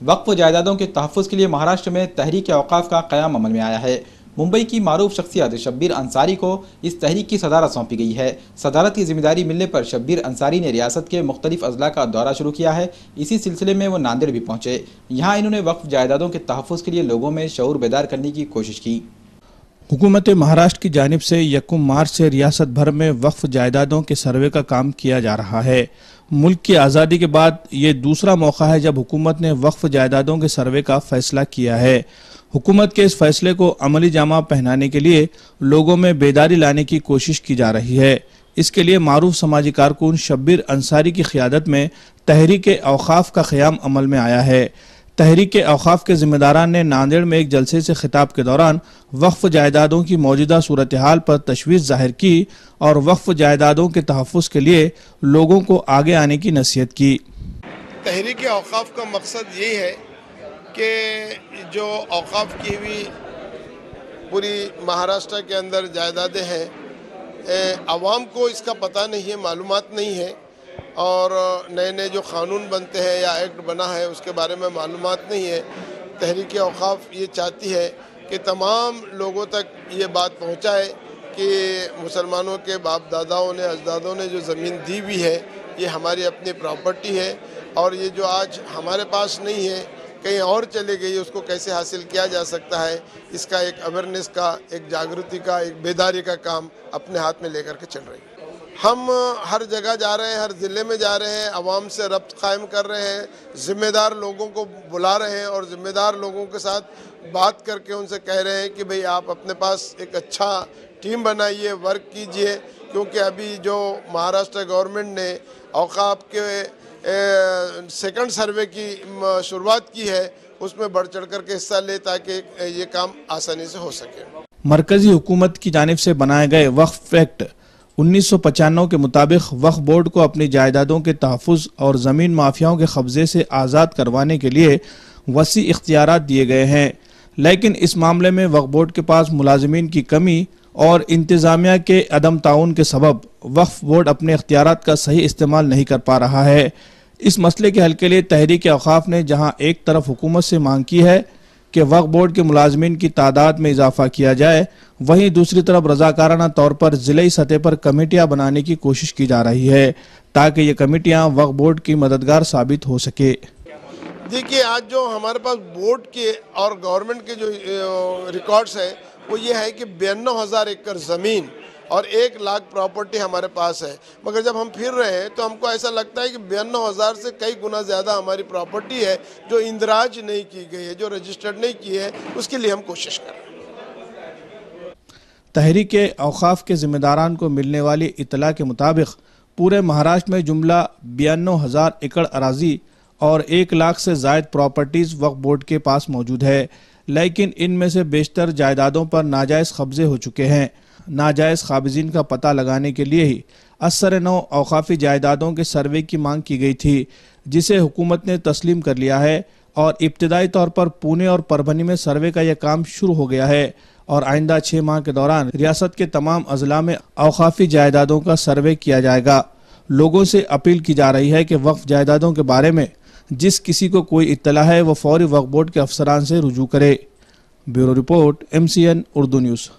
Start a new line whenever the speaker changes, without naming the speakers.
وقف جائیدادوں کے تحفظ کے لیے مہاراشٹر میں تحریک اوقاف کا قیام عمل میں آیا ہے۔ ممبئی کی معروف شخصیت شبیر انصاری کو اس تحریک کی صدارت سونپی گئی ہے۔ صدارت کی ذمہ داری ملنے پر شبیر انصاری نے ریاست کے مختلف اضلاع کا دورہ شروع کیا ہے۔ اسی سلسلے میں وہ ناندیڑ بھی پہنچے۔ یہاں انہوں نے وقف جائیدادوں کے تحفظ کے لیے لوگوں میں شعور بیدار کرنے کی کوشش کی۔
حکومت مہاراشٹر کی جانب سے 1 مارچ سے ریاست بھر میں وقف جائیدادوں کے سروے کا کام کیا جا رہا ہے۔ ملک کی آزادی کے بعد یہ دوسرا موقع ہے جب حکومت نے وقف جائیدادوں کے سروے کا فیصلہ کیا ہے۔ حکومت کے اس فیصلے کو عملی جامہ پہنانے کے لیے لوگوں میں بیداری لانے کی کوشش کی جا رہی ہے۔ اس کے لیے معروف سماجی کارکن شبیر انصاری کی قیادت میں تحریک اوقاف کا قیام عمل میں آیا ہے۔ تحریک اوقاف کے ذمہ داران نے ناندیڑ میں ایک جلسے سے خطاب کے دوران وقف جائیدادوں کی موجودہ صورتحال پر تشویش ظاہر کی اور وقف جائیدادوں کے تحفظ کے لیے لوگوں کو آگے آنے کی نصیحت کی۔
تحریک اوقاف کا مقصد یہی ہے کہ جو اوقاف کی ہوئی پوری مہاراشٹر کے اندر جائیدادیں ہیں، عوام کو اس کا پتہ نہیں ہے، معلومات نہیں ہے، اور نئے نئے جو قانون بنتے ہیں یا ایکٹ بنا ہے اس کے بارے میں معلومات نہیں ہے۔ تحریک اوقاف یہ چاہتی ہے کہ تمام لوگوں تک یہ بات پہنچائے کہ مسلمانوں کے باپ داداؤں نے اجدادوں نے جو زمین دی ہوئی ہے یہ ہماری اپنی پراپرٹی ہے، اور یہ جو آج ہمارے پاس نہیں ہے کہیں اور چلے گئی، اس کو کیسے حاصل کیا جا سکتا ہے، اس کا ایک اویئرنیس کا، ایک جاگرتی کا، ایک بیداری کا کام اپنے ہاتھ میں لے کر کے چل رہی ہے۔ ہم ہر جگہ جا رہے ہیں، ہر ضلع میں جا رہے ہیں، عوام سے ربط قائم کر رہے ہیں، ذمہ دار لوگوں کو بلا رہے ہیں اور ذمہ دار لوگوں کے ساتھ بات کر کے ان سے کہہ رہے ہیں کہ بھئی آپ اپنے پاس ایک اچھا ٹیم بنائیے، ورک کیجئے، کیونکہ ابھی جو مہاراشٹر گورنمنٹ نے اوقاف کے سیکنڈ سروے کی شروعات کی ہے، اس میں بڑھ چڑھ کر کے حصہ لے تاکہ یہ کام آسانی سے ہو سکے۔
مرکزی حکومت کی جانب سے بنائے گئے وقف ایکٹ 1995 کے مطابق وقف بورڈ کو اپنی جائیدادوں کے تحفظ اور زمین مافیاؤں کے قبضے سے آزاد کروانے کے لیے وسیع اختیارات دیے گئے ہیں، لیکن اس معاملے میں وقف بورڈ کے پاس ملازمین کی کمی اور انتظامیہ کے عدم تعاون کے سبب وقف بورڈ اپنے اختیارات کا صحیح استعمال نہیں کر پا رہا ہے۔ اس مسئلے کے حل کے لیے تحریک اوقاف نے جہاں ایک طرف حکومت سے مانگ کی ہے کہ وقف بورڈ کے ملازمین کی تعداد میں اضافہ کیا جائے، وہیں دوسری طرف رضاکارانہ طور پر ضلعی سطح پر کمیٹیاں بنانے کی کوشش کی جا رہی ہے تاکہ یہ کمیٹیاں وقف بورڈ کی مددگار ثابت ہو سکے۔
دیکھیے، آج جو ہمارے پاس بورڈ کے اور گورنمنٹ کے جو ریکارڈز ہیں وہ یہ ہے کہ 92,000 ایکڑ زمین اور 1 لاکھ پراپرٹی ہمارے پاس ہے، مگر جب ہم پھر رہے ہیں تو ہم کو ایسا لگتا ہے کہ 92,000 سے کئی گنا زیادہ ہماری پراپرٹی ہے جو اندراج نہیں کی گئی ہے، جو رجسٹرڈ نہیں کی ہے، اس کے لیے ہم کوشش کر رہے ہیں۔
تحریک اوقاف کے ذمہ داران کو ملنے والی اطلاع کے مطابق پورے مہاراشٹر میں جملہ 92,000 ایکڑ اراضی اور 1 لاکھ سے زائد پراپرٹیز وقف بورڈ کے پاس موجود ہے، لیکن ان میں سے بیشتر جائیدادوں پر ناجائز قبضے ہو چکے ہیں۔ ناجائز قابضین کا پتہ لگانے کے لیے ہی اثر نو اوقافی جائیدادوں کے سروے کی مانگ کی گئی تھی، جسے حکومت نے تسلیم کر لیا ہے اور ابتدائی طور پر پونے اور پربھنی میں سروے کا یہ کام شروع ہو گیا ہے اور آئندہ 6 ماہ کے دوران ریاست کے تمام اضلاع میں اوقافی جائیدادوں کا سروے کیا جائے گا۔ لوگوں سے اپیل کی جا رہی ہے کہ وقف جائیدادوں کے بارے میں جس کسی کو کوئی اطلاع ہے وہ فوری وقف بورڈ کے افسران سے رجوع کرے۔ Bureau report MCN Urdu news.